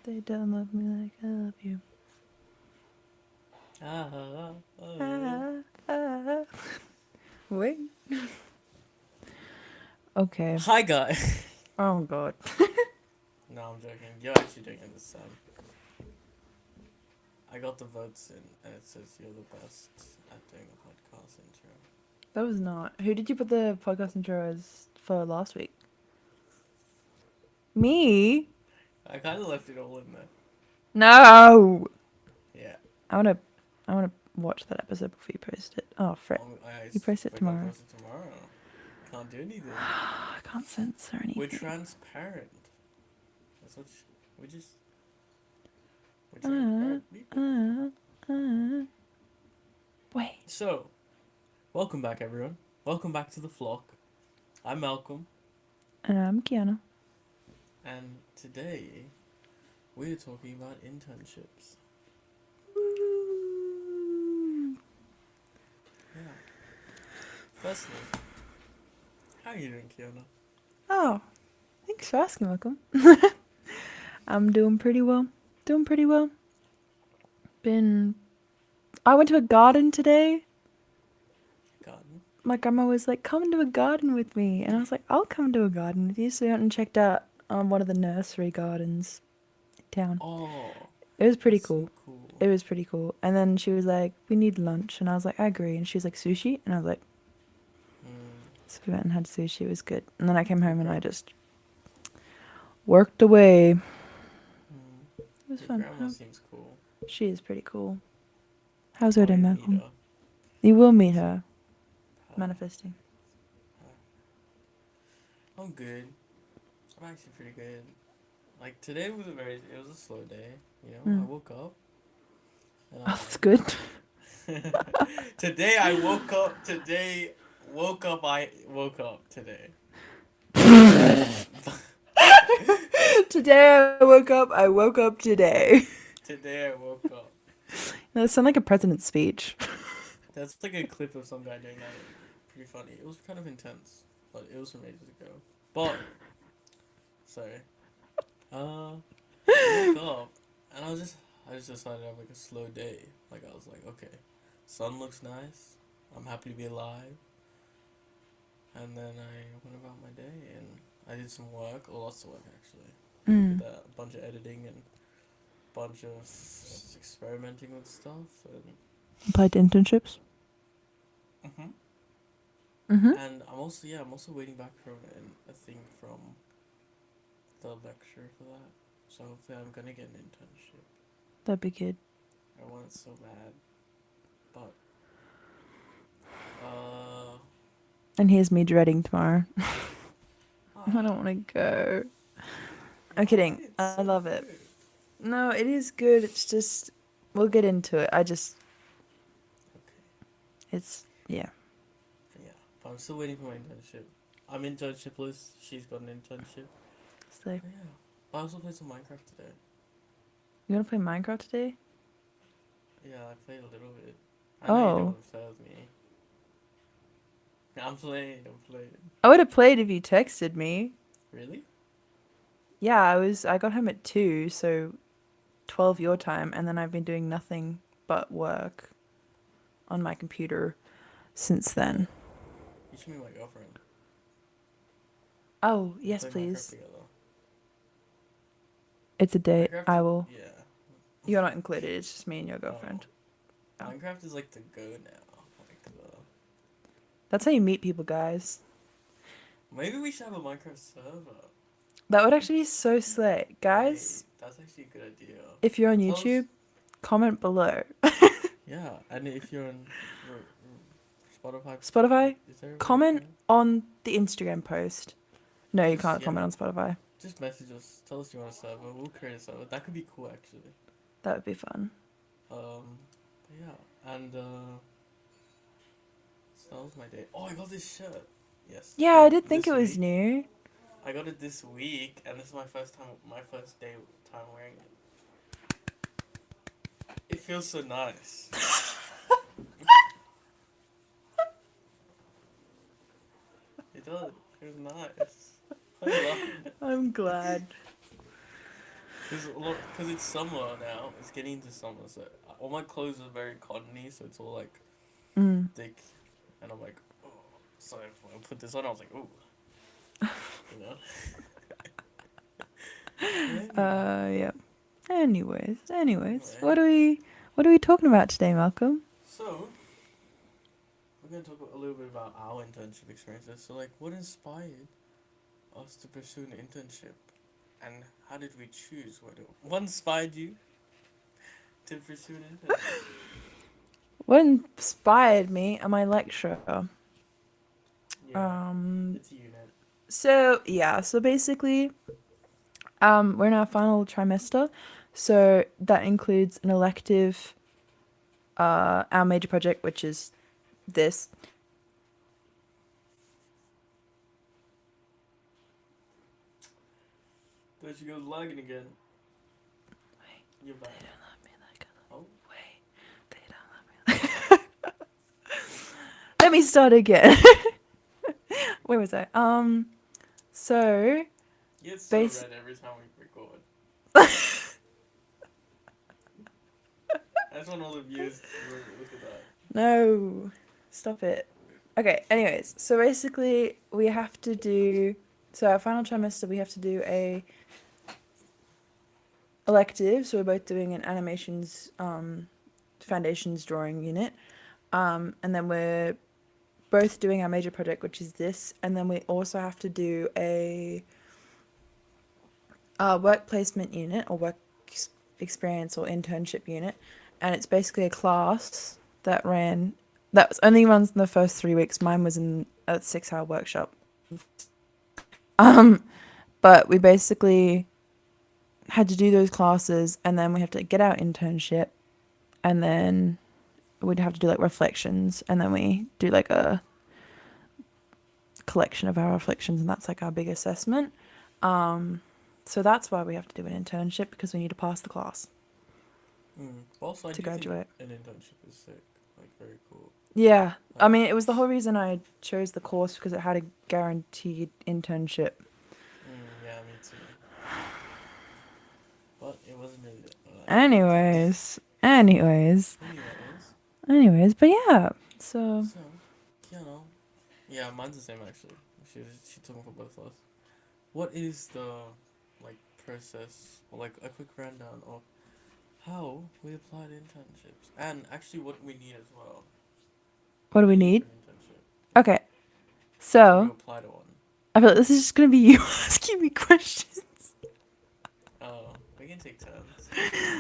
They don't love me like I love you. Wait. Okay. Hi, guys. Oh god. No, I'm joking. You're actually doing it this time. I got the votes in, and it says you're the best at doing a podcast intro. That was not. Who did you put the podcast intro as for last week? Me? I kind of left it all in there. No. Yeah. I wanna watch that episode before you post it. Oh frick. You post it We got tomorrow. posted tomorrow. Can't do anything. I can't censor anything. We're transparent. That's what we just. We're Uh, transparent people. Wait. So, welcome back, everyone. Welcome back to the flock. I'm Malcolm, And I'm Kiahna. and today we're talking about internships. Yeah. Firstly, how are you doing, Kiahna? Oh, thanks for asking, Malcolm. I'm doing pretty well. I went to a garden today. Garden? My grandma was like, come to a garden with me. And I was like, I'll come to a garden with you. So we went and checked out one of the nursery gardens in town. Oh, It was pretty that's cool. so cool. It was pretty cool. And then she was like, we need lunch. And I was like, I agree. And she was like, sushi? And I was like, so we went and had sushi. It was good. And then I came home and I just worked away. It was Your fun. grandma seems cool. She is pretty cool. How's her day, I meet Malcolm? her. You will meet her. Manifesting. I'm good. I'm actually pretty good. Like today was it was a slow day. You know, I woke up. And Oh, that's good. Today I woke up. Today woke up. I woke up today. Today I woke up. I woke up today. Today I woke up. That sounds like a president's speech. That's like a clip of some guy doing that. Pretty funny. It was kind of intense, but it was from ages ago. But sorry. I woke up and I just decided to have like a slow day. Like I was like, okay, sun looks nice. I'm happy to be alive. And then I went about my day and I did some work, or lots of work actually. Did a bunch of editing and bunch of experimenting with stuff and. Applied to internships. And I'm also waiting back from a thing from the lecture for that. So hopefully I'm gonna get an internship. That'd be good. I want it so bad, but And here's me dreading tomorrow. I don't want to go. I'm kidding. I love it. No, it is good. It's just we'll get into it. Okay. It's yeah. Yeah, but I'm still waiting for my internship. I'm internshipless. She's got an internship. So Yeah, but I also played some Minecraft today. you want to play Minecraft today? Yeah, I played a little bit. I know you don't serve me. I'm playing. I would have played if you texted me. Really? Yeah, I got home at 2, so 12 your time, and then I've been doing nothing but work on my computer since then. You should meet my girlfriend. Oh, yes, Play Minecraft please. together. It's a date. Minecraft, I will. Yeah. You're not included. It's just me and your girlfriend. Oh. Minecraft is like the go now. That's how you meet people, guys. Maybe we should have a Minecraft server. That would actually be so slay. Guys, hey, that's actually a good idea. If you're on YouTube, comment below. Yeah, and if you're on Spotify, comment on the Instagram post. No, you can't comment on Spotify. Just message us. Tell us you want a server. We'll create a server. That could be cool, actually. That would be fun. Yeah, and so that was my day. Oh, I got this shirt. Yes. Yeah, I did think it was new. I got it this week, and this is my first time wearing it. It feels so nice. It does. It feels nice. I love it. I'm glad. Because it's summer now. It's getting into summer, so all my clothes are very cottony, so it's all like Mm. thick, and I'm like, oh. So when I put this on, I was like, ooh, you know. Anyway, Yeah. Anyways, anyway, what are we talking about today, Malcolm? so we're gonna talk a little bit about our internship experiences. So like, what inspired us to pursue an internship, and how did we choose what inspired you to pursue an internship? What inspired me and my lecturer. Yeah, Um, it's a unit. so basically, we're in our final trimester, so that includes an elective, our major project, which is this. There she goes lagging again. You're They back. don't love me like Oh, I wait. They don't love me. Let me start again. Where was I? So you get so base. red every time we record. I just want all the viewers to look at that. No, stop it. Okay. Anyways, so basically we have to do. So our final trimester we have to do a elective. So we're both doing an animations foundations drawing unit. And then we're both doing our major project, which is this, and then we also have to do a work placement unit or work experience or internship unit, and it's basically a class that was only runs in the first 3 weeks. Mine was in a 6 hour workshop. Um, but we basically had to do those classes, and then we have to get our internship, and then we'd have to do like reflections, and then we do like a collection of our reflections, and that's like our big assessment. So that's why we have to do an internship, because we need to pass the class Also, I to do think graduate. an internship is sick. Like, very cool. Yeah, I Like, mean, it was the whole reason I chose the course, because it had a guaranteed internship. yeah, me too. But it wasn't really like that. Anyways, Anyways, but yeah. So so, you know. Yeah, mine's the same actually. She took one for both of us. What is the, like, process, or like a quick rundown of how we apply to internships? And actually what we need as well. what What do do we you need for need? an internship? Okay, When you so apply to one. I feel like this is just gonna be you asking me questions. Oh, we can take turns.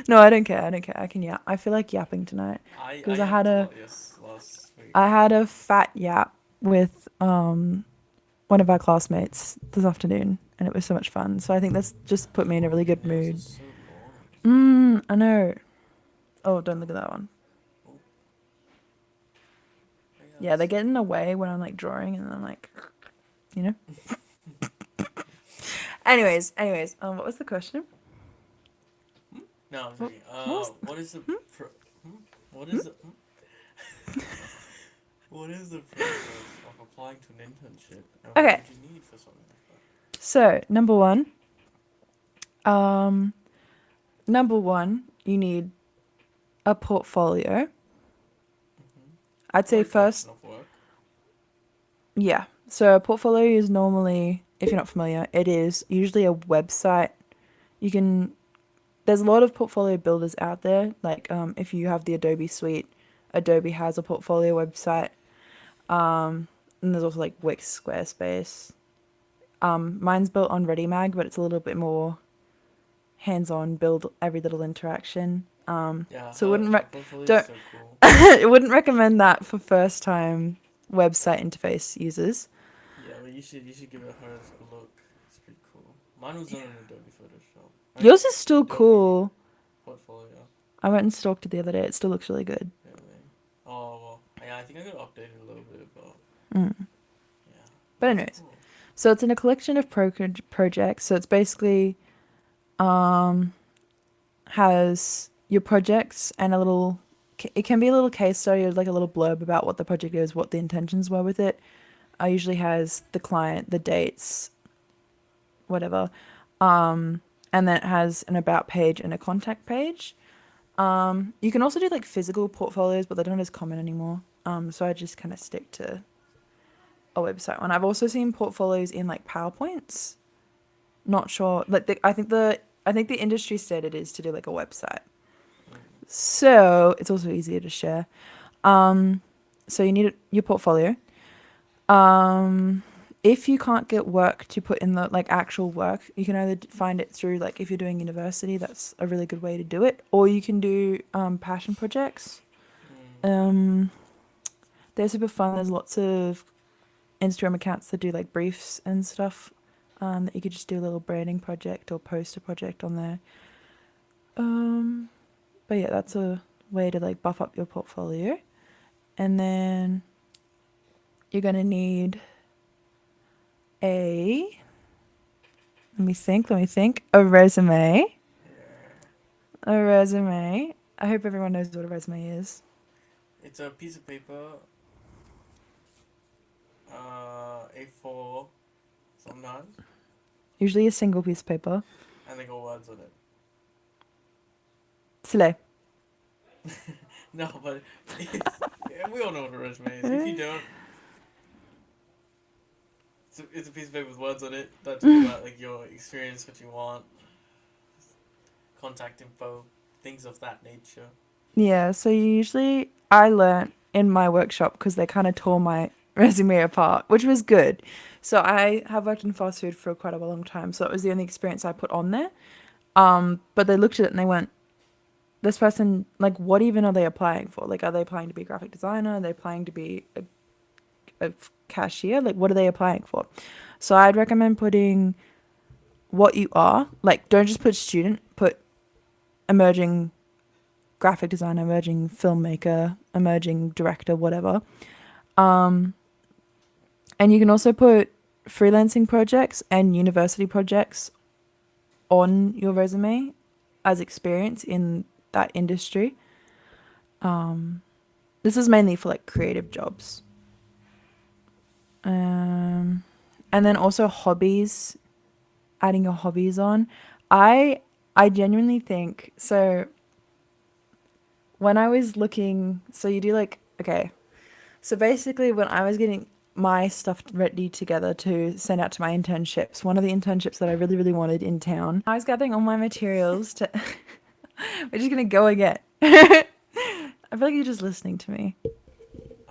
No, I don't care. I can yap. I feel like yapping tonight I because yapped a lot, yes, last week. I had a fat yap with one of our classmates this afternoon, and it was so much fun. So I think that's just put me in a really good Nails are mood. so long. I know. Oh, don't look at that one. Oh, I Yeah, they guess. get in the way when I'm like drawing, and I'm like, you know. What was the question? No, I'm What, joking. what was? What is the pro- hmm? What is the what is the process of applying to an internship, and what Okay, would you need for something like that? so um, number one, you need a portfolio. I'd Or say a collection first, of work. yeah. So a portfolio is normally, if you're not familiar, it is usually a website. You can There's a lot of portfolio builders out there. Like if you have the Adobe suite, Adobe has a portfolio website. And there's also like Wix, Squarespace. Mine's built on ReadyMag, but it's a little bit more hands-on, build every little interaction. Yeah, So her portfolio is don't so cool. I wouldn't recommend that for first-time website interface users. Yeah, but you should give it hers a look. It's pretty cool. Mine was done in Adobe Photoshop. I mean, Yours is still Adobe cool. portfolio. I went and stalked it the other day. It still looks really good. Really. Oh well, yeah. I think I could update it a little bit, but Mm. yeah, But mine's anyways, cool. so it's in a collection of projects. So it's basically um, has your projects and a little. It can be a little case study or like a little blurb about what the project is, what the intentions were with it. I usually has the client, the dates, whatever, and and then it has an about page and a contact page. You can also do like physical portfolios, but they're not as common anymore. So I just kind of stick to a website one. I've also seen portfolios in like PowerPoints. Not sure. Like I think the industry standard is to do like a website. Mm. So it's also easier to share. So you need your portfolio. If you can't get work to put in the like actual work, you can either find it through like if you're doing university, that's a really good way to do it, or you can do passion projects. Mm. Um, they're super fun. There's lots of Instagram accounts that do like briefs and stuff. That you could just do a little branding project or poster project on there. But yeah, that's a way to like buff up your portfolio. And then you're gonna need a a resume. Yeah. A resume. I hope everyone knows what a resume is. It's a piece of paper, A4 sometimes, Usually a single piece of paper. and they got words on it. Slay. No, but it's, yeah, we all know what a resume is. If you don't, it's a piece of paper with words on it that talk about like your experience, what you want, contact info, things of that nature. Yeah, so I learnt in my workshop because they kind of tore my resume apart, which was good. So I have worked in fast food for quite a long time, so it was the only experience I put on there. But they looked at it and they went, this person, like, what even are they applying for? Like, are they applying to be a graphic designer? Are they applying to be a cashier? Like, what are they applying for? So I'd recommend putting what you are. Like, don't just put student, put emerging graphic designer, emerging filmmaker, emerging director, whatever. And you can also put freelancing projects and university projects on your resume as experience in that industry. This is mainly for like creative jobs. And then also hobbies, adding your hobbies on. I I genuinely think so. When I was looking, so you do like okay. So basically, when I was getting my stuff ready together to send out to my internships, one of the internships that I really, really wanted in town, I was gathering all my materials to. We're just gonna go again. I feel like you're just listening to me.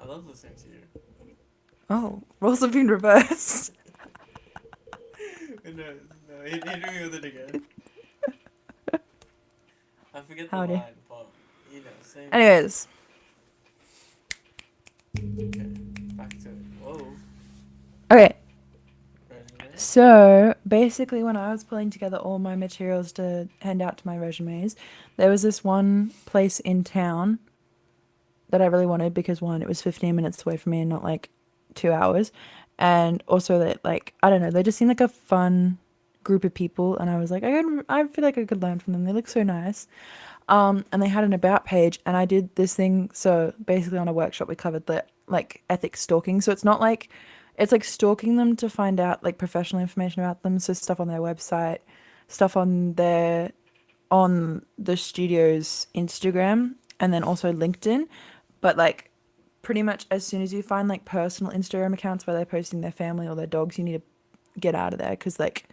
I love listening to you. Oh, roles have been reversed. No, no, hit me with it again. I forget the Howdy. line, but same. Anyways, Okay, back to it. Whoa, okay. resume. So basically, when I was pulling together all my materials to hand out to my resumes, there was this one place in town that I really wanted because one, it was 15 minutes away from me and not like 2 hours. And also that like, I don't know, they just seemed like a fun group of people. And I was like, I feel like I could learn from them. They look so nice. And they had an about page and I did this thing. So basically on a workshop, we covered the like ethics stalking. So it's like stalking them to find out like professional information about them. So stuff on their website, stuff on the studio's Instagram and then also LinkedIn. But like pretty much as soon as you find like personal Instagram accounts where they're posting their family or their dogs, you need to get out of there because like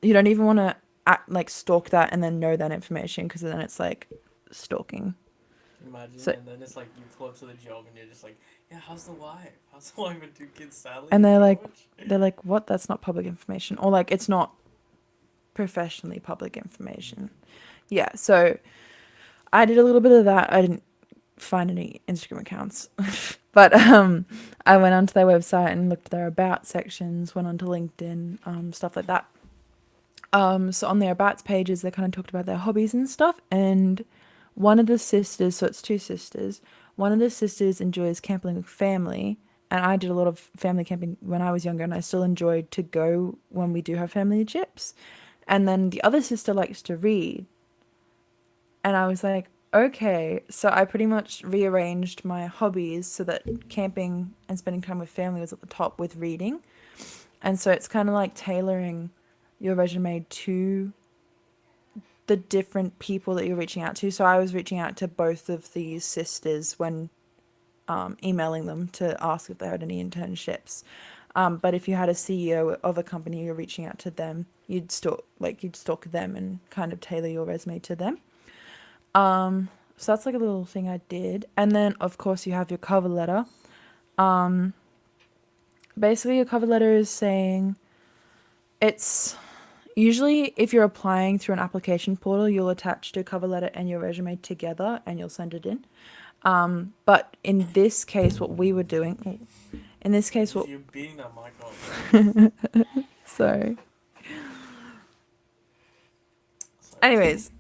you don't even want to like stalk that and then know that information because then it's like stalking. Imagine, So and then it's like you pull up to the job and you're just like, yeah, how's the wife? How's the wife and two kids, Sally and and George? they're like what? That's not public information or like it's not professionally public information. Yeah, so I did a little bit of that. I didn't find any Instagram accounts. But I went onto their website and looked at their about sections, went onto LinkedIn, stuff like that. So on their abouts pages, they kind of talked about their hobbies and stuff. And one of the sisters, so it's two sisters, one of the sisters enjoys camping with family. And I did a lot of family camping when I was younger, and I still enjoyed to go when we do have family trips. And then the other sister likes to read. And I was like, okay. So I pretty much rearranged my hobbies so that camping and spending time with family was at the top with reading. And so it's kind of like tailoring your resume to the different people that you're reaching out to. So I was reaching out to both of these sisters when emailing them to ask if they had any internships. But if you had a CEO of a company, you're reaching out to them. You'd stalk them and kind of tailor your resume to them. So that's like a little thing I did. And then of course you have your cover letter. Basically your cover letter is saying it's usually if you're applying through an application portal, you'll attach your cover letter and your resume together and you'll send it in. But in this case, what we were doing, in this case, what You're beating that mic up. sorry. Sorry. Anyways,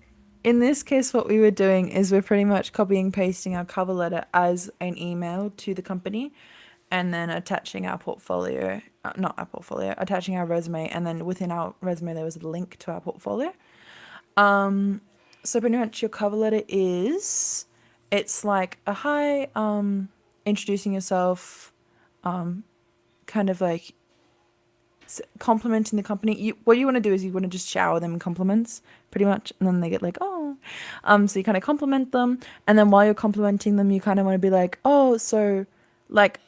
in this case, what we were doing is we're pretty much copying and pasting our cover letter as an email to the company and then attaching our portfolio, not our portfolio, attaching our resume. And then within our resume, there was a link to our portfolio. So pretty much your cover letter is, it's like a hi, introducing yourself, kind of like complimenting the company. What you want to do is you want to just shower them in compliments, pretty much, and then they get like, oh, so you kind of compliment them, and then while you're complimenting them, you kind of want to be like, oh, so, like,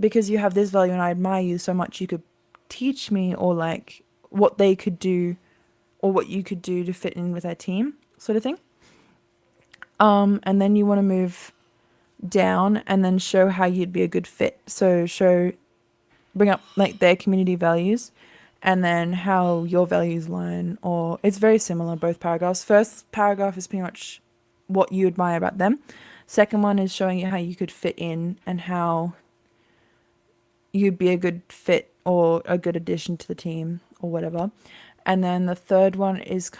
because you have this value and I admire you so much, you could teach me, or like what they could do, or what you could do to fit in with our team, sort of thing. And then you want to move down and then show how you'd be a good fit. So bring up like their community values and then how your values line, or it's very similar, both paragraphs. First paragraph is pretty much what you admire about them. Second one is showing you how you could fit in and how you'd be a good fit or a good addition to the team or whatever. And then the third one is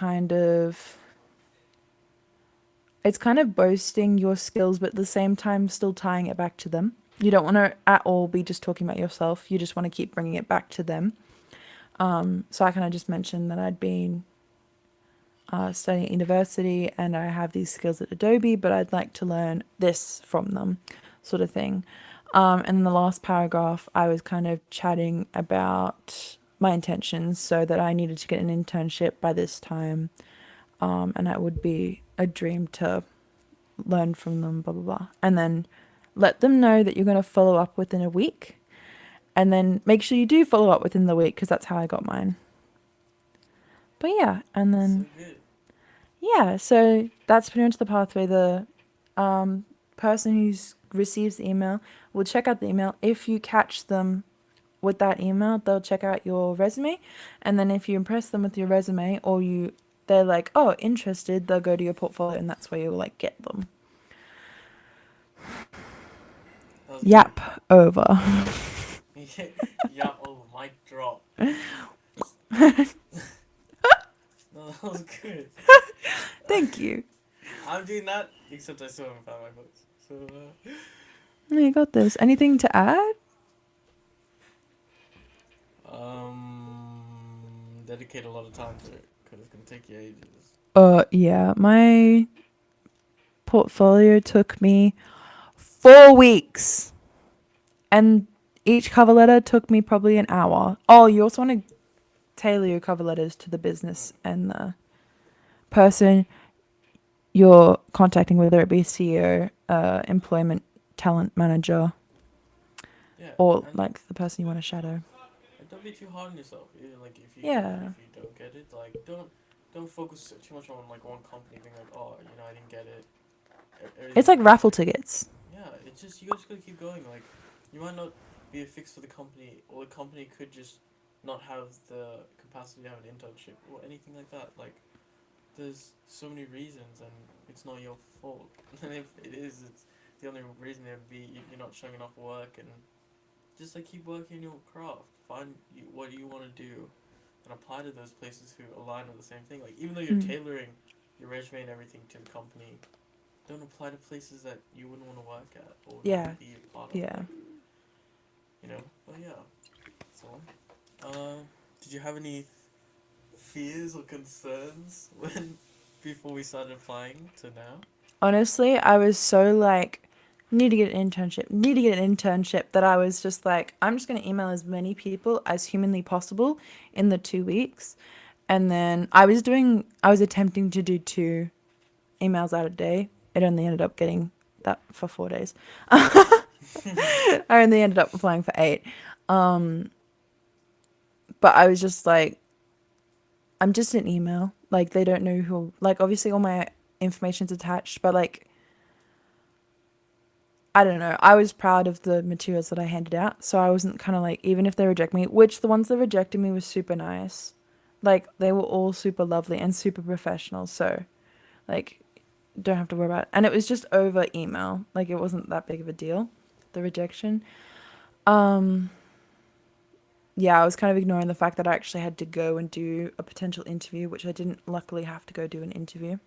it's kind of boasting your skills, but at the same time still tying it back to them. You don't want to at all be just talking about yourself. You just want to keep bringing it back to them. So I kind of just mentioned that I'd been studying at university and I have these skills at Adobe, but I'd like to learn this from them, sort of thing. And in the last paragraph, I was kind of chatting about my intentions, so that I needed to get an internship by this time, and that would be a dream to learn from them, blah, blah, blah. And then let them know that you're going to follow up within a week, and then make sure you do follow up within the week, because that's how I got mine. But yeah, and then So good. yeah, so that's pretty much the pathway. The person who receives the email will check out the email. If you catch them with that email, they'll check out your resume, and then if you impress them with your resume, or they're like, oh, interested, they'll go to your portfolio, and that's where you'll like get them. That was Yap over. good. Yeah, oh, mic drop. No, that was good. Thank you. I'm doing that, except I still haven't found my books. So, No, you got this. Anything to add? dedicate a lot of time to it, because it's gonna take you ages. Yeah, my portfolio took me 4 weeks, and each cover letter took me probably an hour. Oh, you also want to tailor your cover letters to the business and the person you're contacting, whether it be CEO, employment talent manager, Yeah, or and like the person you want to shadow. don't be too hard on yourself. Like if you Yeah. if you don't get it, like don't focus too much on like one company being like, oh, I didn't get it. It's like raffle tickets. Yeah, it's just you just gotta keep going. Like you might not be a fix for the company, or the company could just not have the capacity to have an internship or anything like that. Like there's so many reasons, and it's not your fault. And if it is, it's the only reason it would be you're not showing enough work, and just like keep working your craft. Find what you want to do, and apply to those places who align with the same thing. Like even though you're tailoring your resume and everything to the company, don't apply to places that you wouldn't want to work at or Yeah. not be a part of. Yeah. Like, but yeah. So, did you have any fears or concerns when before we started applying to now? Honestly, I was so like, need to get an internship, that I was just like, I'm just going to email as many people as humanly possible in the 2 weeks. And then I was attempting to do 2 emails out a day. It only ended up getting that for 4 days. I only ended up applying for 8. Um, but I was just like, I'm just an email. Like, they don't know who, like, obviously all my information's attached, but like, I don't know. I was proud of the materials that I handed out. So I wasn't kind of like, even if they reject me, which the ones that rejected me were super nice. Like, they were all super lovely and super professional. So, like, don't have to worry about it. And it was just over email. Like, it wasn't that big of a deal, the rejection. Um, yeah, I was kind of ignoring the fact that I actually had to go and do a potential interview, which I didn't luckily have to go do an interview.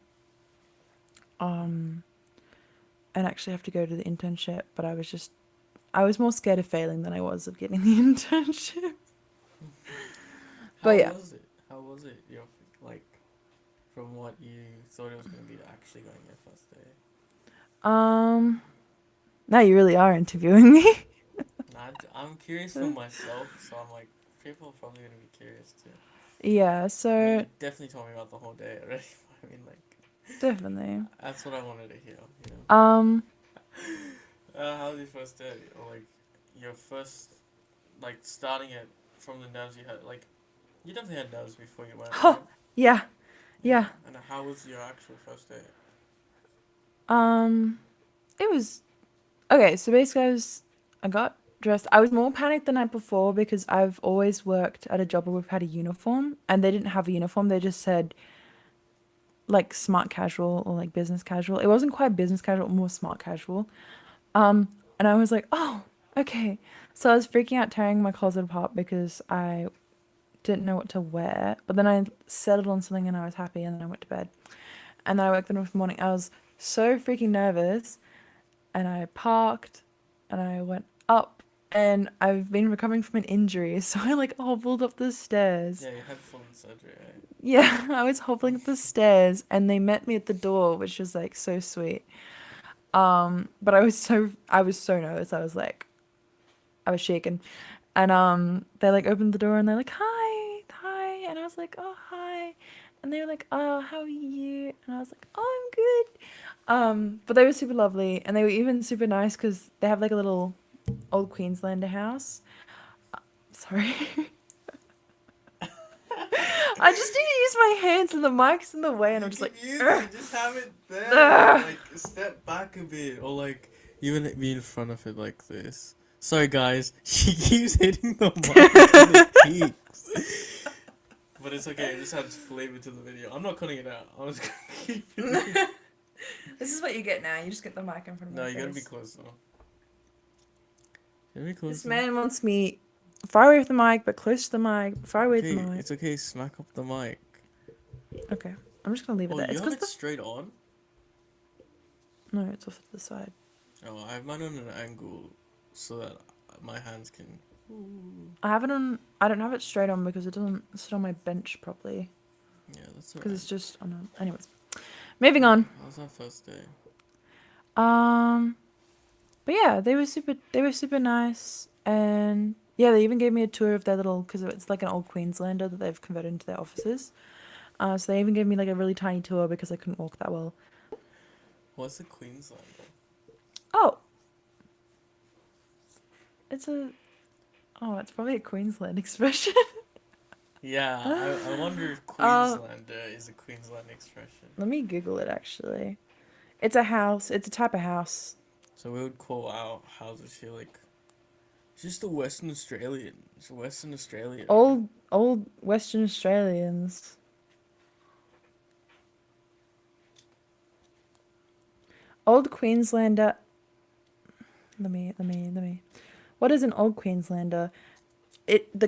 And actually have to go to the internship, but I was more scared of failing than I was of getting the internship. But How yeah. was it? How was it? Your like from what you thought it was gonna be to actually going your first day. Now you really are interviewing me. I'm curious for myself, so I'm like, people are probably gonna be curious too. Yeah, I mean, so you definitely told me about the whole day already. I mean, like, definitely. that's what I wanted to hear. You know. Um, How was your first day? Or like your first, like starting it from the nerves you had. Like, you definitely had nerves before you went, oh, right? yeah, Yeah. yeah. And how was your actual first day? Um, it was okay. So basically, I got dressed. I was more panicked the night before because I've always worked at a job where we've had a uniform, and they didn't have a uniform. They just said like smart casual or like business casual. It wasn't quite business casual, more smart casual. And I was like, oh, okay. So I was freaking out tearing my closet apart because I didn't know what to wear. But then I settled on something and I was happy, and then I went to bed. And then I woke the next morning. I was so freaking nervous, and I parked and I went up, and I've been recovering from an injury. So I like hobbled up the stairs. Yeah, you had full surgery, right? Yeah, I was hobbling up the stairs and they met me at the door, which was like so sweet. But I was so nervous. I was shaking. And they like opened the door and they're like, "Hi, hi." And I was like, "Oh, hi." And they were like, "Oh, how are you?" And I was like, "Oh, I'm good." But they were super lovely, and they were even super nice because they have like a little old Queenslander house. Sorry. I just need to use my hands and the mic's in the way, and I'm You just can like, use "Ugh, it, just have it there. ugh." Like, step back a bit, or like, even be in front of it like this. Sorry, guys, she keeps hitting the mic and it keeps. But it's okay, it just adds flavor to the video. I'm not cutting it out. I'm just gonna keep it. This is what you get now. You just get the mic in front of No, my you gotta be face. closer. You gotta be This closer. man wants me far away from the mic, but close to the mic, far away from the Okay, mic. it's okay, smack up the mic. Okay, I'm just gonna leave it Oh, there. you It's have because it straight on? no, it's off to the side. Oh, I have mine on an angle so that my hands can. I have it on. I don't have it straight on because it doesn't sit on my bench properly. Yeah, that's Because alright. it's just on. Anyways, moving Yeah, on. how was that first day? Um, but yeah, they were super nice, and yeah, they even gave me a tour of their little, because it's like an old Queenslander that they've converted into their offices. So they even gave me like a really tiny tour because I couldn't walk that well. What's a Queenslander? Oh, it's a. Oh, it's probably a Queensland expression. Yeah, I wonder if uh, Queenslander is a Queensland expression. Let me Google it actually. It's a house. It's a type of house. So we would call our houses here like just a Western Australian. It's a Western Australia. Old Western Australians. Old Queenslander. Let me. What is an old Queenslander? The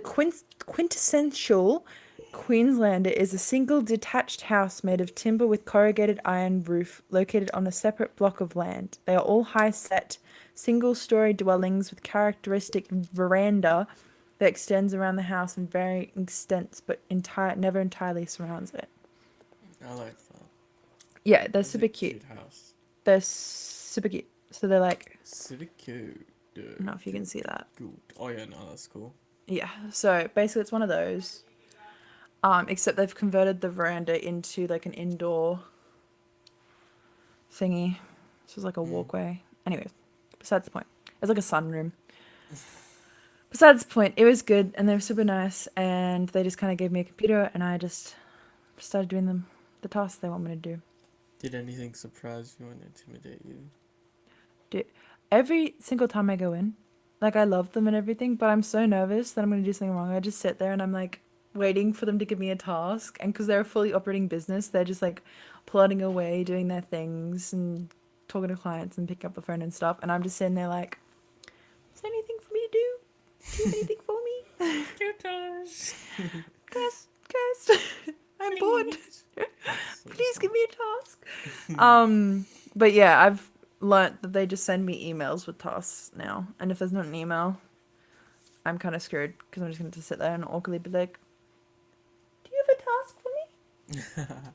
quintessential Queenslander is a single detached house made of timber with corrugated iron roof located on a separate block of land. They are all high-set, single-story dwellings with characteristic veranda that extends around the house in varying extents but never entirely surrounds it. I like that. Yeah, they're That's a super cute. cute house. They're super cute. So they're like, Super cute. I don't know if you can see that. Good. Oh yeah, no, that's cool. Yeah, so basically it's one of those. Except they've converted the veranda into like an indoor thingy. So it's like a Mm. walkway. Anyways, besides the point. It's like a sunroom. Besides the point, it was good and they were super nice and they just kind of gave me a computer and I just started doing the tasks they want me to do. Did anything surprise you and intimidate you? Do every single time I go in, like I love them and everything, but I'm so nervous that I'm gonna do something wrong. I just sit there and I'm like waiting for them to give me a task, and because they're a fully operating business, they're just like plodding away, doing their things and talking to clients and picking up the phone and stuff, and I'm just sitting there like, is there anything for me to do? Do you have anything for me? Tutors! Guys, I'm bored. Please! So Please give sad. me a task. But yeah, I've learnt that they just send me emails with tasks now, and if there's not an email, I'm kind of screwed because I'm just going to sit there and awkwardly be like, "Do you have a task for me?"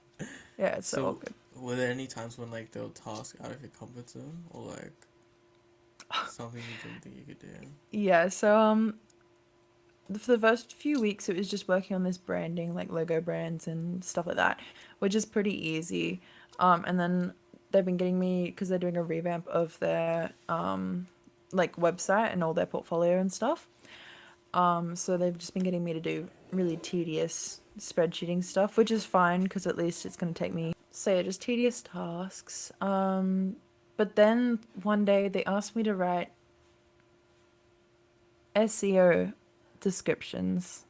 Yeah, it's so So, awkward. were there any times when like they'll task out of your comfort zone or like something you didn't think you could do? Yeah, so for the first few weeks, it was just working on this branding, like logo brands and stuff like that, which is pretty easy. And then they've been getting me because they're doing a revamp of their like website and all their portfolio and stuff. So they've just been getting me to do really tedious spreadsheeting stuff, which is fine because at least it's going to take me, say, just tedious tasks. But then one day they asked me to write SEO descriptions.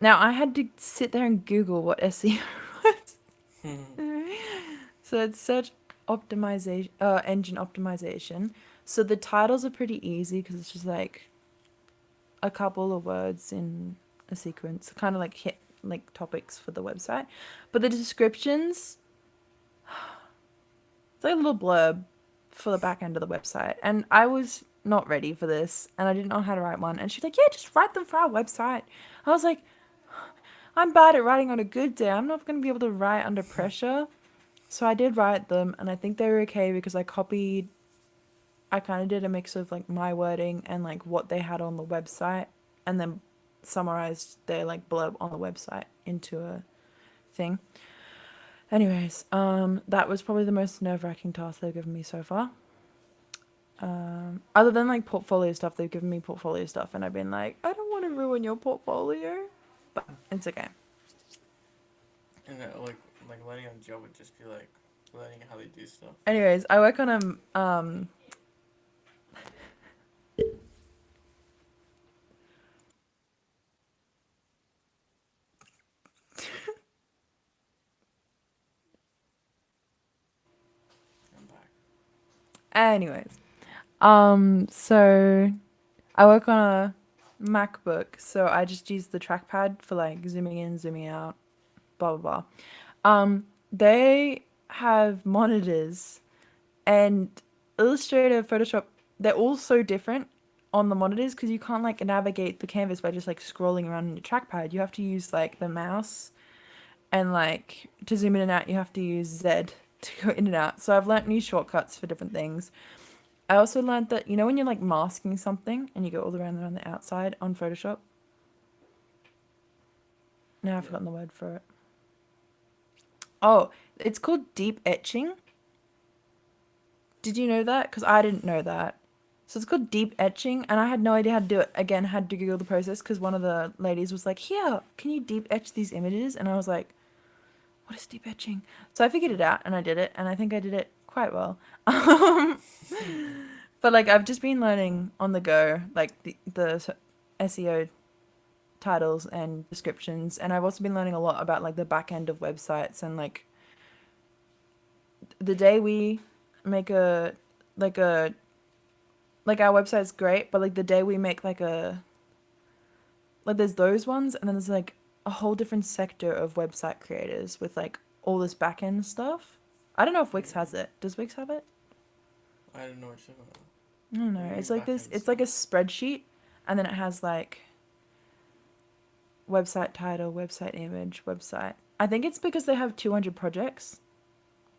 Now I had to sit there and Google what SEO Hmm. was. So it's search optimization, engine optimization. So the titles are pretty easy because it's just like a couple of words in a sequence, kind of like hit like topics for the website. But the descriptions, it's like a little blurb for the back end of the website. And I was not ready for this and I didn't know how to write one. And she's like, yeah, just write them for our website. I was like, I'm bad at writing on a good day. I'm not going to be able to write under pressure. So I did write them and I think they were okay because I kind of did a mix of like my wording and like what they had on the website and then summarized their like blurb on the website into a thing. Anyways, that was probably the most nerve-wracking task they've given me so far. Other than like portfolio stuff, they've given me portfolio stuff and I've been like, I don't want to ruin your portfolio, but it's okay. And like learning on the job would just be like learning how they do stuff. Anyways, I work on a I'm back. anyways, so I work on a MacBook, so I just use the trackpad for like zooming in, zooming out, blah blah blah. They have monitors and Illustrator, Photoshop, they're all so different on the monitors because you can't like navigate the canvas by just like scrolling around on your trackpad. You have to use like the mouse and like to zoom in and out, you have to use Z to go in and out. So I've learnt new shortcuts for different things. I also learned that, you know, when you're like masking something and you go all around the outside on Photoshop? Now I've Yeah. forgotten the word for it. Oh, it's called deep etching. Did you know that? Because I didn't know that. So it's called deep etching, and I had no idea how to do it. Again, had to Google the process because one of the ladies was like, "Here, can you deep etch these images?" And I was like, "What is deep etching?" So I figured it out, and I did it, and I think I did it quite well. But like I've just been learning on the go, like the SEO titles and descriptions, and I've also been learning a lot about like the back end of websites and like the day we make a like a like our website's great, but like the day we make like a like there's those ones and then there's like a whole different sector of website creators with like all this back end stuff. I don't know if Wix has Mm. it. Does Wix have it? I don't know what you're talking about. I don't What do know. you mean It's like back this end it's like a stuff? spreadsheet and then it has like website title, website image, website. I think it's because they have 200 projects.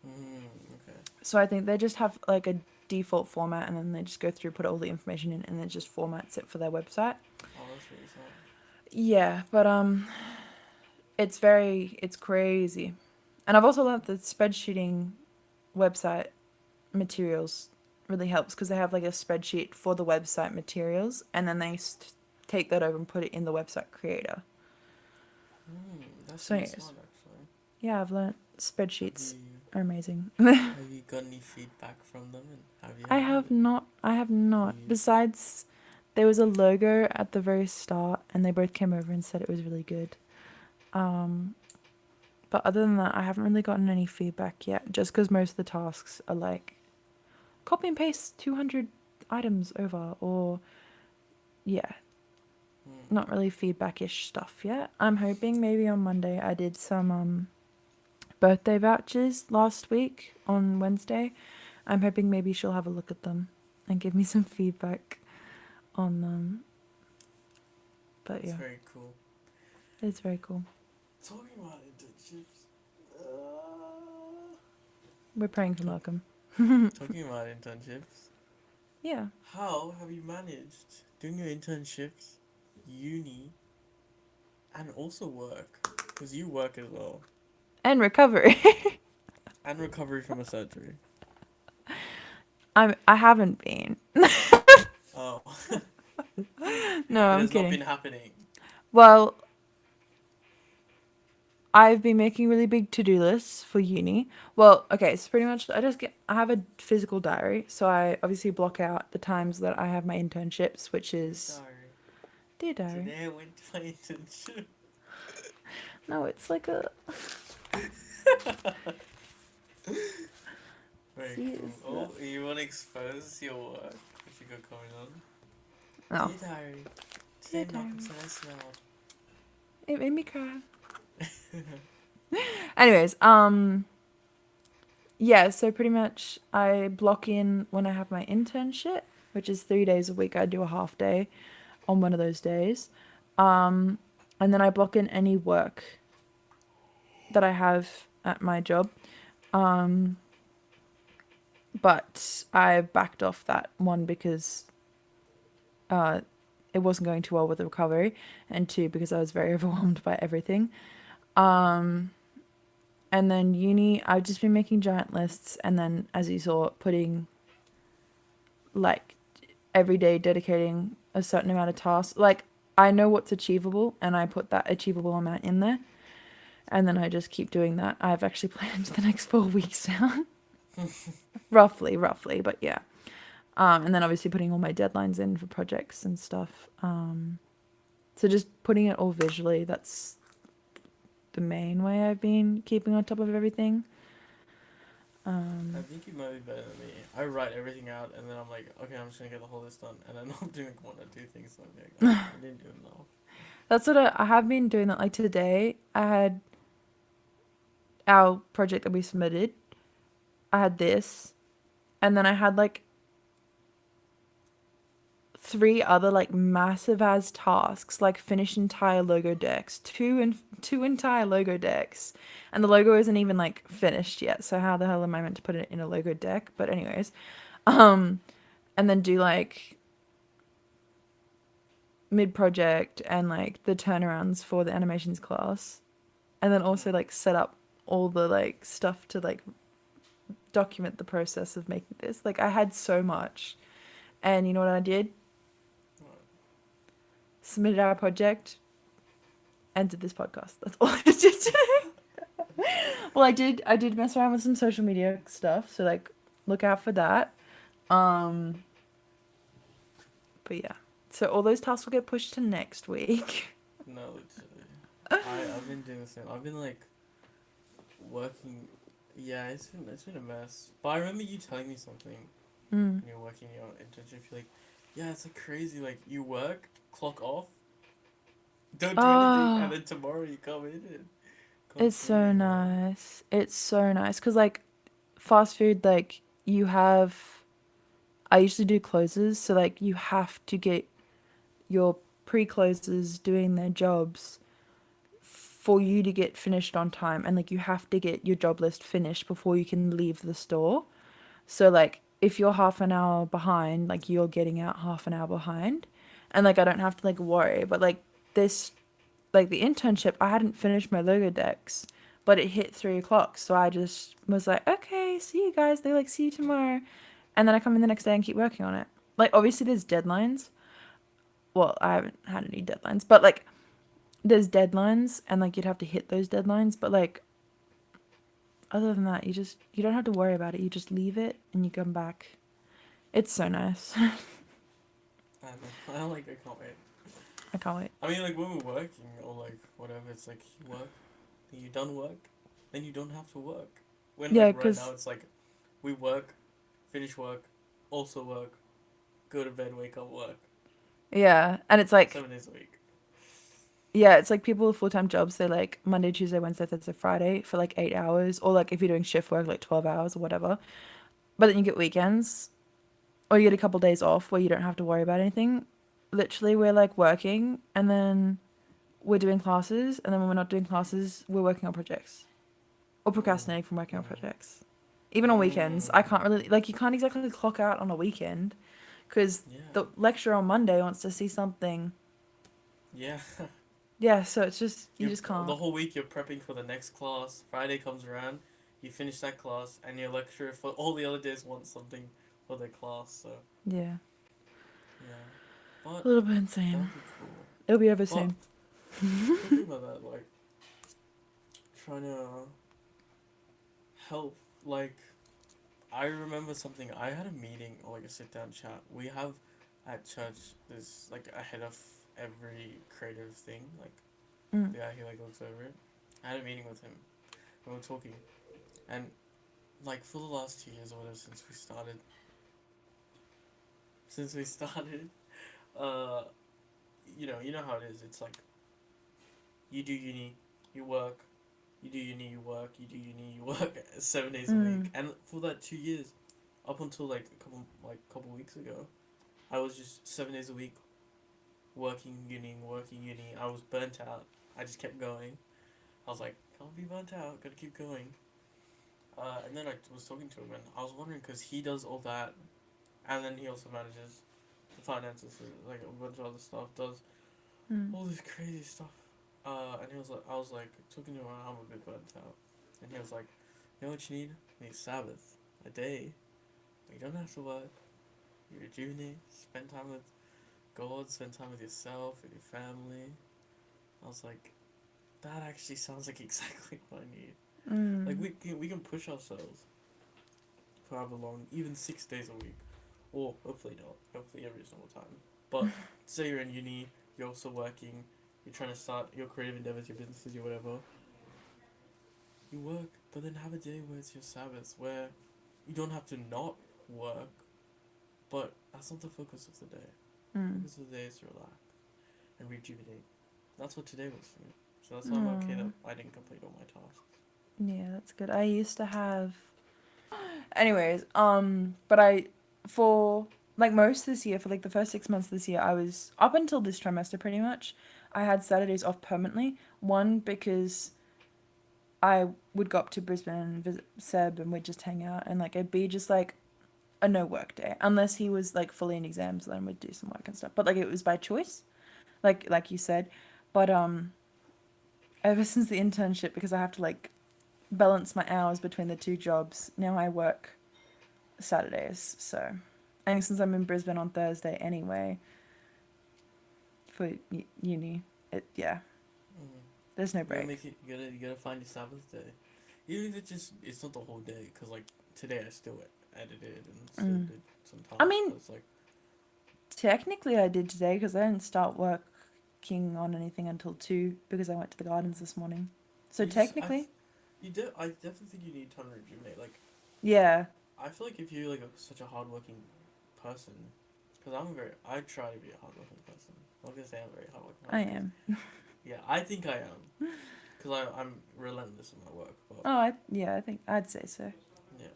Okay. So I think they just have like a default format and then they just go through, put all the information in, and then just formats it for their website. Oh, that's really sad. Yeah, but it's crazy. And I've also learned that spreadsheeting website materials really helps because they have like a spreadsheet for the website materials and then they take that over and put it in the website creator. That's So really anyways, smart, actually. yeah, I've learned Have spreadsheets you are amazing. have you got any feedback from them, and have you I had have any? not. I have not. You Besides, there was a logo at the very start, and they both came over and said it was really good. Um, but other than that, I haven't really gotten any feedback yet. Just because most of the tasks are like copy and paste 200 items over, or yeah, hmm, not really feedback-ish stuff yet. I'm hoping maybe on Monday. I did some birthday vouchers last week on Wednesday. I'm hoping maybe she'll have a look at them and give me some feedback on them. But that's yeah, very cool. it's very cool. Talking about internships. Uh, We're praying for talk, Malcolm. talking about internships. Yeah. How have you managed doing your internships, uni, and also work? Because you work as well, And recovery. and recovery from a surgery. I haven't been. Oh, No, it I'm has not kidding. been happening. Well, I've been making really big to-do lists for uni. Well, okay, so pretty much I have a physical diary, so I obviously block out the times that I have my internships, which Dear is diary, dear diary. today I went to my internship. No, it's like a Very see cool. it's Oh, you want to expose your work? What you got going on? oh Dear diary, dear today Malcolm diary. said I smelled. It made me cry. Anyways, yeah, so pretty much I block in when I have my internship, which is 3 days a week. I do a half day on one of those days. Um, and then I block in any work that I have at my job. Um, but I backed off that one because uh, it wasn't going too well with the recovery, and two, because I was very overwhelmed by everything. Um, and then uni, I've just been making giant lists, and then, as you saw, putting like every day dedicating a certain amount of tasks. Like, I know what's achievable, and I put that achievable amount in there, and then I just keep doing that. I've actually planned the next 4 weeks down, roughly, but yeah. And then obviously putting all my deadlines in for projects and stuff. So just putting it all visually, that's the main way I've been keeping on top of everything. I think you might be better than me. I write everything out and then I'm like, okay, I'm just gonna get the whole list done, and then I'm doing like one or two things. So I'm like, oh, I didn't do enough. That's what I have been doing that. Like today, I had our project that we submitted. I had this, and then I had like three other like massive as tasks, like finish entire logo decks, two entire logo decks, and the logo isn't even like finished yet. So how the hell am I meant to put it in a logo deck? But anyways, um, and then do like mid project and like the turnarounds for the animations class, and then also like set up all the like stuff to like document the process of making this. Like I had so much, and you know what I did? What? Submitted our project and did this podcast. That's all I did today. Well, I did mess around with some social media stuff, so like look out for that. Um, but yeah, so all those tasks will get pushed to next week. No, literally. I've been doing the same. I've been like working. Yeah, it's been a mess. But I remember you telling me something Mm. when you're working your internship. You're like, yeah, it's like crazy. Like you work, clock off, don't do anything, and Oh, then tomorrow you come in and it's so continue, man. nice. It's so nice because like fast food, like you have. I usually do closes, so like you have to get your pre-closers doing their jobs for you to get finished on time, and like you have to get your job list finished before you can leave the store. So like if you're half an hour behind, like you're getting out half an hour behind, and like I don't have to like worry, but like this like the internship, I hadn't finished my logo decks, but it hit 3 o'clock. So I just was like, okay, see you guys. They like, see you tomorrow. And then I come in the next day and keep working on it. Like, obviously, there's deadlines. Well, I haven't had any deadlines, but like, there's deadlines and like, you'd have to hit those deadlines. But like, other than that, you don't have to worry about it. You just leave it and you come back. It's so nice. I don't know. I like. I can't wait. I can't wait. I mean, like when we're working or like whatever, it's like you work, then you done work, then you don't have to work. When like Yeah, right now, because, it's like we work, finish work, also work, go to bed, wake up, work, yeah. And it's like, 7 days a week. yeah, it's like people with full time jobs, they like Monday, Tuesday, Wednesday, Thursday, Friday for like 8 hours, or like if you're doing shift work, like 12 hours or whatever. But then you get weekends, or you get a couple days off where you don't have to worry about anything. Literally, we're like working and then we're doing classes, and then when we're not doing classes, we're working on projects or Mm. procrastinating from working on Mm. projects. Even on weekends, I Mm. can't really, like, you can't exactly clock out on a weekend because Yeah. the lecturer on Monday wants to see something. Yeah. Yeah, so it's just, you You just the can't. whole week you're prepping for the next class. Friday comes around, you finish that class, and your lecturer for all the other days wants something for their class. So Yeah. yeah, A but little bit that'll insane. be cool. It'll be over But soon. talking about that, like trying to help, like I remember something. I had a meeting or like a sit down chat. We have at church this like ahead of every creative thing, like Mm. the guy who like looks over it. I had a meeting with him and we were talking, and like for the last 2 years or whatever since we started, uh, you know how it is. It's like you do uni, you work, you do uni, you work, you do uni, you work 7 days a week, Mm. and for that 2 years, up until like a couple weeks ago, I was just 7 days a week working uni, working uni. I was burnt out. I just kept going. I was like, can't be burnt out. Gotta keep going. And then I was talking to him, and I was wondering because he does all that, and then he also manages the finances, like a bunch of other stuff, does Mm. all this crazy stuff. And he was like, I was like talking to him, I'm a bit burnt out, and he was like, you know what you need? You need Sabbath, a day where you don't have to work. You rejuvenate, spend time with God, spend time with yourself, with your family. I was like, that actually sounds like exactly what I need. Like Mm. we can push ourselves for however long, even 6 days a week, or hopefully not, hopefully every single time. But say you're in uni, you're also working, you're trying to start your creative endeavors, your businesses, your whatever. You work, but then have a day where it's your Sabbath, where you don't have to not work, but that's not the focus of the day. Mm. Focus of the day is to relax and rejuvenate. That's what today was for me. So that's why I'm okay that Mm. I didn't complete all my tasks. Yeah, that's good. I used to have. Anyways, but for like most this year, for like the first 6 months this year, I was up until this trimester pretty much. I had Saturdays off permanently. One, because I would go up to Brisbane and visit Seb and we'd just hang out, and like it'd be just like a no work day. Unless he was like fully in exams, then we'd do some work and stuff. But like it was by choice, like you said. But ever since the internship, because I have to like balance my hours between the two jobs, now I work Saturdays. So, and since I'm in Brisbane on Thursday anyway for uni, yeah, Mm. there's no You gotta break. make it. You gotta find your Sabbath day. Even if it's not the whole day, cause like today I still edited and still Mm. did some I tasks, mean, but it's like technically I did today because I didn't start working on anything until 2 because I went to the gardens this morning. So you just technically, I definitely think you need time to rejuvenate. Like yeah, I feel like if you're like such a hardworking person, because I try to be a hardworking person. I'm not gonna say I'm a very hardworking I person. am. Yeah, I think I am, because I'm relentless in my work. But Oh, yeah, I think I'd say so. yeah,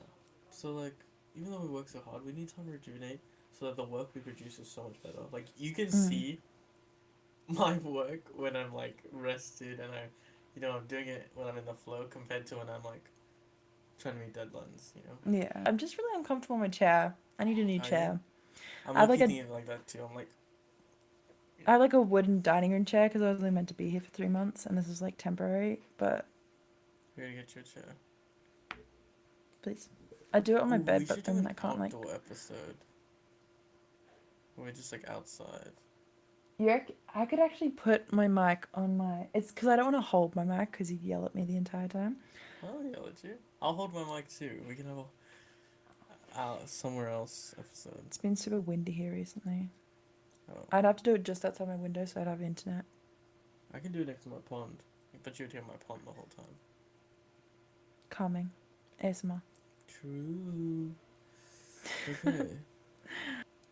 so like even though we work so hard, we need time to rejuvenate so that the work we produce is so much better. Like you can Mm. see my work when I'm like rested and I'm doing it when I'm in the flow compared to when I'm like trying to meet deadlines. Yeah, I'm just really uncomfortable in my chair. I need a new Oh yeah, chair. I'm I have low like key a thinking like that too. I'm like, I had like a wooden dining room chair because I was only meant to be here for 3 months, and this is like temporary. But We gotta get you a chair. please, I do it on my Oh, we bed, but should do then an I can't like. outdoor episode. We're just like outside. I could actually put my mic on my. It's because I don't want to hold my mic because you'd yell at me the entire time. I'll yell at you. I'll hold my mic too. We can have a somewhere else episode. It's been super windy here recently. Oh, I'd have to do it just outside my window so I'd have internet. I can do it next to my pond. But you'd hear my pond the whole time. Calming. ASMR. True. Okay.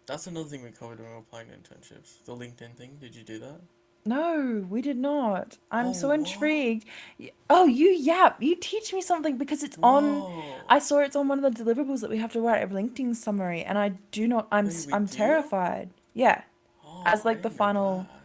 That's another thing we covered when we were applying to internships. The LinkedIn thing. Did you do that? No, we did not. I'm Oh, so what? intrigued. Oh, you yap. You teach me something because it's on. Whoa. I saw it's on one of the deliverables that we have to write a LinkedIn summary, and I do not. Wait, we I'm do? terrified. Yeah, as Oh, I like the didn't know final. that.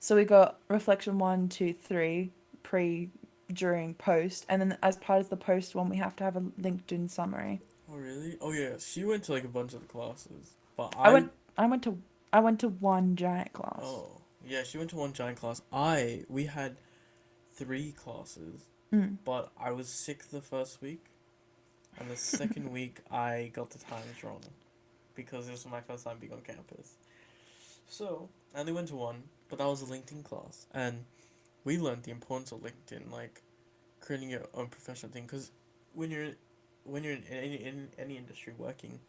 So we got reflection one, two, three, pre, during, post, and then as part of the post one, we have to have a LinkedIn summary. Oh, really? Oh, yeah. She went to like a bunch of the classes. But I I. went. I went to. I went to one giant class. Oh. Yeah, she went to one giant class. We had three classes. Mm. But I was sick the first week. And the second week, I got the times wrong. Because this was my first time being on campus. So, I only went to one. But that was a LinkedIn class. And we learned the importance of LinkedIn. Like, creating your own professional thing. Because when you're in any industry working,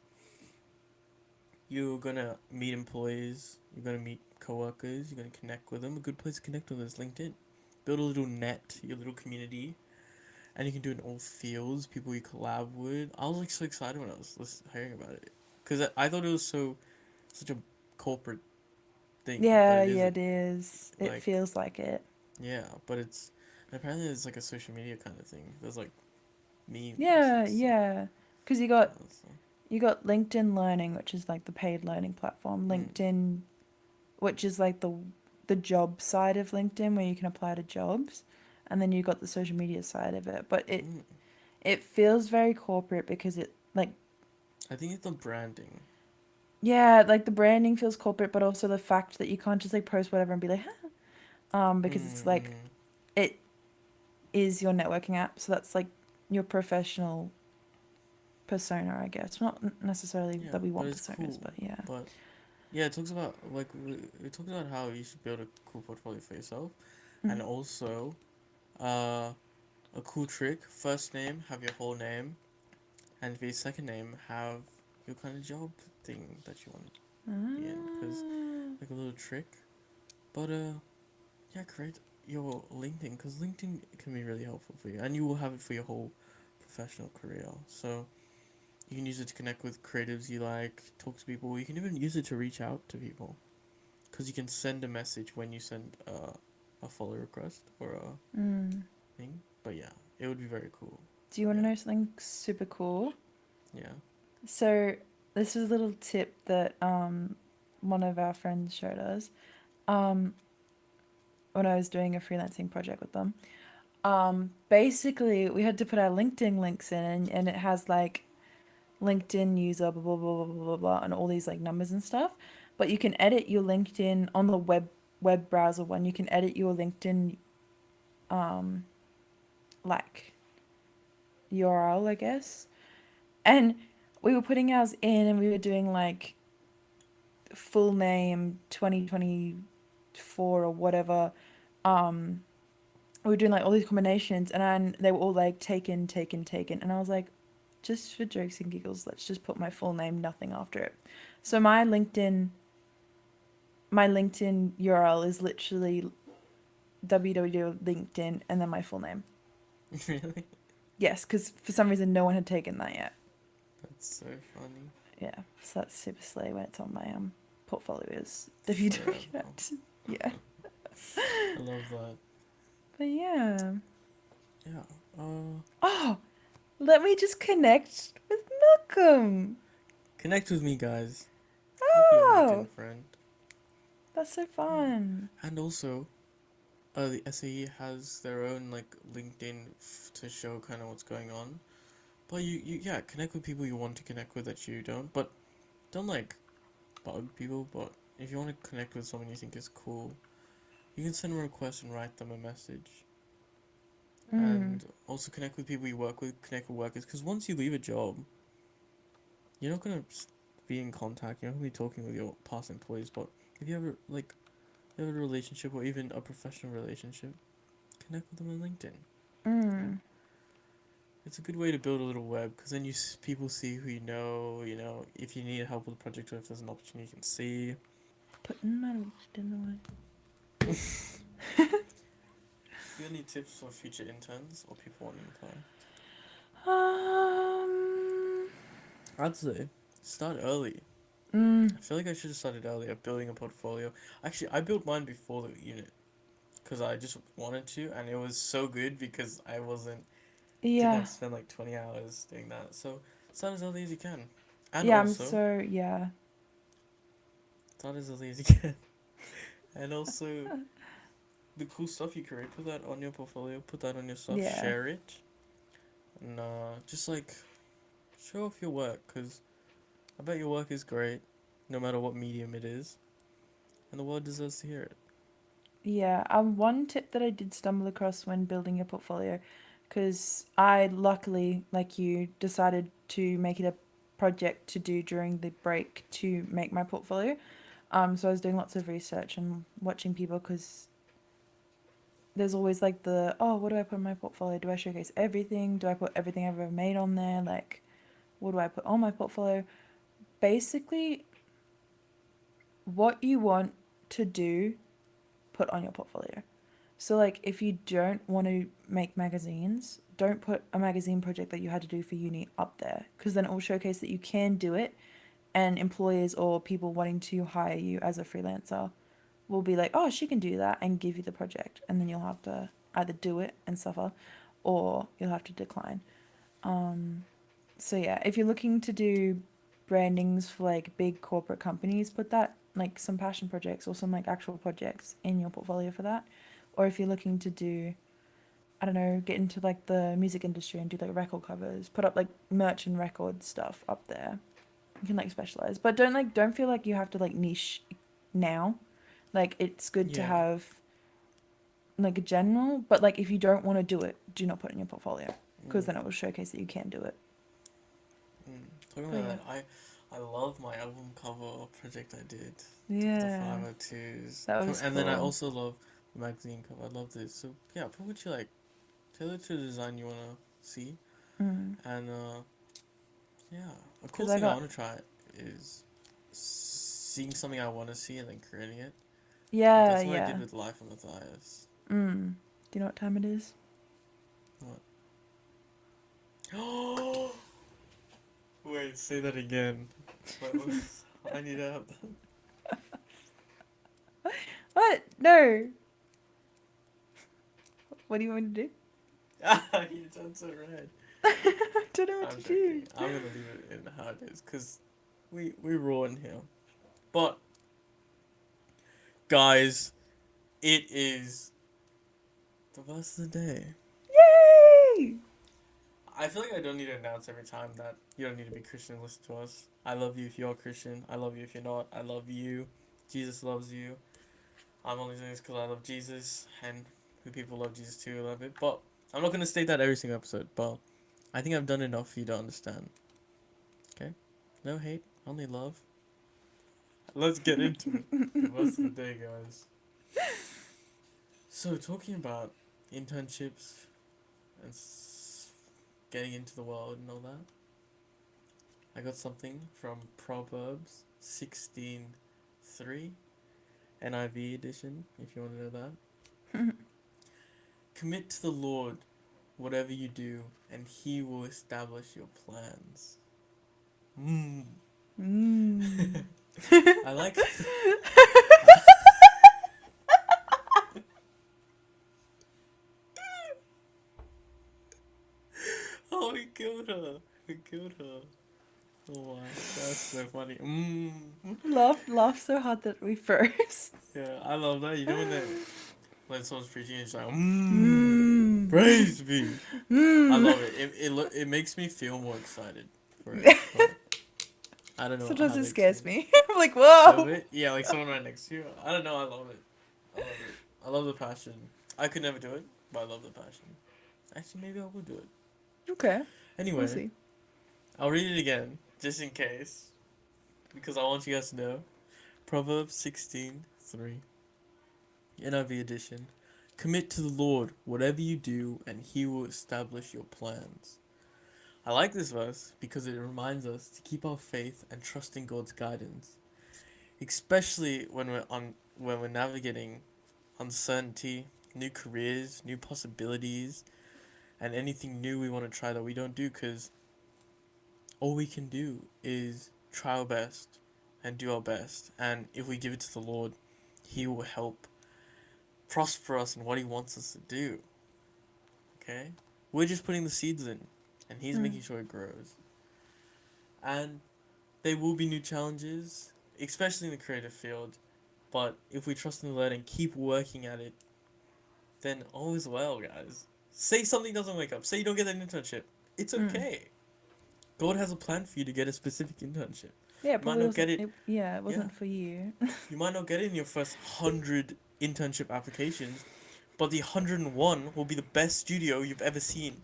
you're gonna meet employees, you're gonna meet coworkers, you're gonna connect with them. A good place to connect with is LinkedIn. Build a little net, your little community, and you can do it in all fields. People you collab with. I was like so excited when I was hearing about it, because I thought it was such a corporate thing, but Yeah, it yeah, isn't. it is. It Like, feels like it. yeah, but it's apparently it's like a social media kind of thing. There's like memes Yeah, and stuff. yeah. Because So, you got LinkedIn Learning, which is like the paid learning platform. mm, LinkedIn, which is like the job side of LinkedIn where you can apply to jobs, and then you got the social media side of it. But mm. it feels very corporate because it like I think it's the branding. yeah, like the branding feels corporate, but also the fact that you can't just like post whatever and be like, because it's like Mm-hmm. it is your networking app, so that's like your professional persona, I guess. Not necessarily Yeah, that we but want it's personas, cool. but yeah. But yeah, it talks about it talks about how you should build a cool portfolio for yourself, and Mm. also, uh, a cool trick. First name, have your whole name, and for your second name, have your kind of job thing that you want to be in. Cause Ah. like a little trick. But yeah, create your LinkedIn, cause LinkedIn can be really helpful for you, and you will have it for your whole professional career. So you can use it to connect with creatives you like, talk to people. You can even use it to reach out to people. Because you can send a message when you send a follow request or a Mm. thing. But yeah, it would be very cool. Do you want to Yeah, know something super cool? yeah. So this is a little tip that one of our friends showed us um when I was doing a freelancing project with them. Basically, we had to put our LinkedIn links in, and it has like LinkedIn user, blah, blah, blah, blah, blah, blah, and all these like numbers and stuff. But you can edit your LinkedIn on the web browser one. You can edit your LinkedIn um, like URL, I guess. And we were putting ours in, and we were doing like full name 2024 or whatever. Um, we were doing like all these combinations, and they were all like taken, taken, taken. And I was like, just for jokes and giggles, let's just put my full name, nothing after it. So my LinkedIn URL is literally www.linkedin and then my full name. Really? Yes, because for some reason no one had taken that yet. That's so funny. Yeah, so that's super slay when it's on my portfolio is Forever. www. Yeah, I love that. but yeah. Yeah. Oh, let me just connect with Malcolm. Connect with me, guys. I'll be your Oh, LinkedIn friend. that's so Yeah. fun. And also, the SAE has their own like LinkedIn to show kind of what's going on. But connect with people you want to connect with that you don't. But don't like bug people. But if you want to connect with someone you think is cool, you can send them a request and write them a message. And also connect with people you work with, connect with workers. Because once you leave a job, you're not going to be in contact. You're not going to be talking with your past employees. But if you have you have a relationship or even a professional relationship, connect with them on LinkedIn. Yeah. It's a good way to build a little web because then people see who you know, if you need help with a project or if there's an opportunity you can see. Putting my LinkedIn away. Do you have any tips for future interns or people wanting to apply? I'd say start early. I feel like I should have started earlier, building a portfolio. Actually, I built mine before the unit because I just wanted to, and it was so good because I didn't have to spend like 20 hours doing that. So start as early as you can, and Yeah, also start as early as you can, and also the cool stuff you create, put that on your portfolio, put that on your stuff, share it, and just like show off your work because I bet your work is great, no matter what medium it is, and the world deserves to hear it. Yeah, one tip that I did stumble across when building a portfolio, because I luckily, like you, decided to make it a project to do during the break to make my portfolio. So I was doing lots of research and watching people because there's always like what do I put in my portfolio? Do I showcase everything? Do I put everything I've ever made on there? Like, what do I put on my portfolio? Basically, what you want to do, put on your portfolio. So, like, if you don't want to make magazines, don't put a magazine project that you had to do for uni up there because then it will showcase that you can do it, and employers or people wanting to hire you as a freelancer will be like, oh, she can do that, and give you the project. And then you'll have to either do it and suffer or you'll have to decline. So, yeah, if you're looking to do brandings for like big corporate companies, put that like some passion projects or some like actual projects in your portfolio for that. Or if you're looking to do, I don't know, get into like the music industry and do like record covers, put up like merch and record stuff up there. You can like specialize, but don't feel like you have to like niche now. Like it's good to Yeah. have like a general, but like if you don't want to do it, do not put it in your portfolio because then it will showcase that you can do it. Talking about that, I love my album cover project I did. The Yeah, 502s. that was And then I cool. also love the magazine cover. I love this. So yeah, put what you like. Tailor to the design you wanna see. And yeah, a cool Because I thing I got, wanna try is seeing something I wanna see and then creating it. That's what I did yeah. with Life on Matthias. Do you know what time it is? What? Wait, say that again. I need to have What? No. What do you want me to do? that. You turned so red. I don't know what I'm to joking. do. I'm gonna leave it in how it is because we raw in here. But guys, it is the verse of the day. Yay! I feel like I don't need to announce every time that you don't need to be Christian to listen to us. I love you if you're Christian. I love you if you're not. I love you. Jesus loves you. I'm only doing this because I love Jesus and who people love Jesus too. I love it. But I'm not gonna state that every single episode. But I think I've done enough for you to understand. Okay? No hate, only love. Let's get into it. The verse of the day, guys. So, talking about internships and getting into the world and all that, I got something from Proverbs 16:3, NIV edition, if you want to know that. Commit to the Lord whatever you do, and He will establish your plans. I like. Oh, we killed her. We killed her. Oh wow, that's so funny. Laugh so hard that we froze. Yeah, I love that. You know when someone's preaching, it's like Mm. praise be. I love it. It makes me feel more excited for it. But I don't know Sometimes how to it scares explain me. I'm like, it. Does whoa. it? Yeah, like someone right next to you. I don't know. I love it. I love it. I love the passion. I could never do it, but I love the passion. Actually, maybe I will do it. Okay, we'll Anyway, see. I'll read it again, just in case, because I want you guys to know. Proverbs 16:3, NIV edition. Commit to the Lord whatever you do, and He will establish your plans. I like this verse because it reminds us to keep our faith and trust in God's guidance, especially when we're navigating uncertainty, new careers, new possibilities, and anything new we want to try that we don't do, because all we can do is try our best and do our best. And if we give it to the Lord, He will help prosper us in what He wants us to do. Okay? We're just putting the seeds in, and He's making sure it grows. And there will be new challenges, especially in the creative field. But if we trust in the Lord and keep working at it, then all is well, guys. Say something doesn't wake up. Say you don't get an internship. It's okay. God has a plan for you to get a specific internship. Yeah, You might probably not get wasn't. it. It wasn't for you. You might not get it in your first 100 internship applications, but the 101 will be the best studio you've ever seen.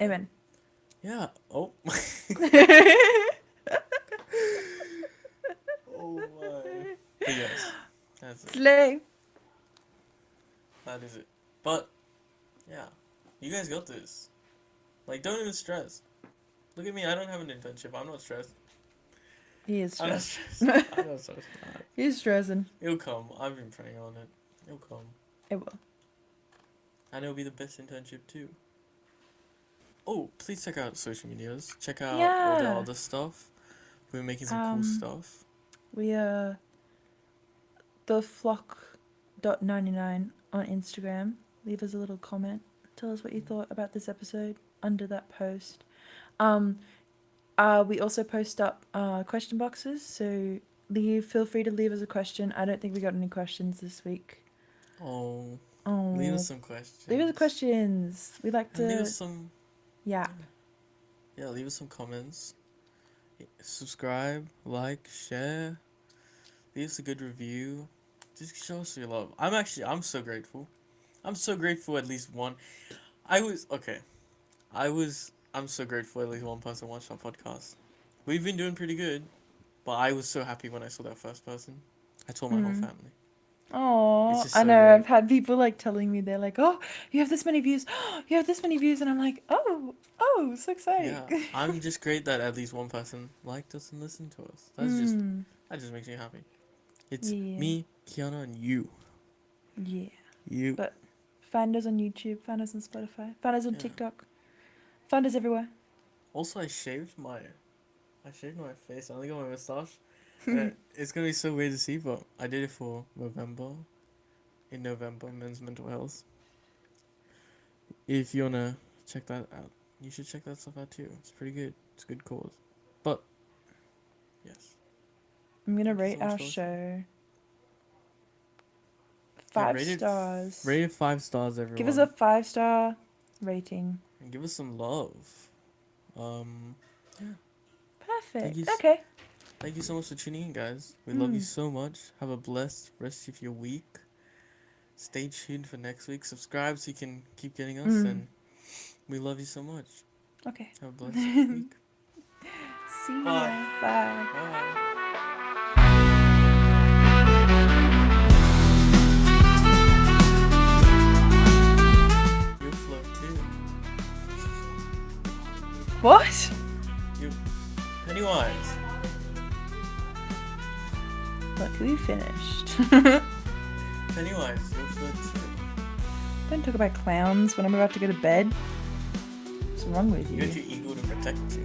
Amen. Yeah. Oh. Oh my. But yes, that's it. Slay. That is it. But yeah, you guys got this. Like, don't even stress. Look at me. I don't have an internship. I'm not stressed. He is I'm not stressed. stressed. I'm not stressed. He's stressing. It'll come. I've been praying on it. It'll come. It will. And it'll be the best internship too. Oh, please check out social medias. Check out all the Yeah. other stuff. We're making some cool stuff. We are the flock.99 on Instagram. Leave us a little comment. Tell us what you thought about this episode under that post. We also post up question boxes, so feel free to leave us a question. I don't think we got any questions this week. Oh. Oh. Leave us some questions. Leave us the questions. We like to. And leave us some. Yeah. Yeah, leave us some comments. Subscribe, like, share. Leave us a good review. Just show us your love. I'm so grateful. I'm so grateful at least one. I'm so grateful at least one person watched our podcast. We've been doing pretty good, but I was so happy when I saw that first person. I told my whole family. Oh, It's just I so know. great. I've had people like telling me they're like, "Oh, you have this many views. You have this many views," and I'm like, "Oh, so exciting!" Yeah, I'm just great that at least one person liked us and listened to us. That just makes me happy. It's me, Kiahna, and you. Yeah. You. But find us on YouTube, find us on Spotify, find us on TikTok, find us everywhere. Also, I shaved my face. I only got my moustache. It's gonna be so weird to see, but I did it for November. In November, Men's Mental Health. If you wanna check that out, you should check that stuff out too. It's pretty good. It's a good cause. But yes, I'm gonna Thank you rate so much our for show Yeah, 5 rate it- stars. rate it 5 stars, everyone. Give us a 5-star rating. and give us some love. Perfect. you Okay. Thank you so much for tuning in, guys. We love you so much. Have a blessed rest of your week. Stay tuned for next week. Subscribe so you can keep getting us, and we love you so much. Okay. Have a blessed week. See ya. Bye. Bye. Bye. You float too. What? Pennywise. Look, we finished. Pennywise, you float too. Don't talk about clowns when I'm about to go to bed. What's wrong with You you? got your ego to protect you.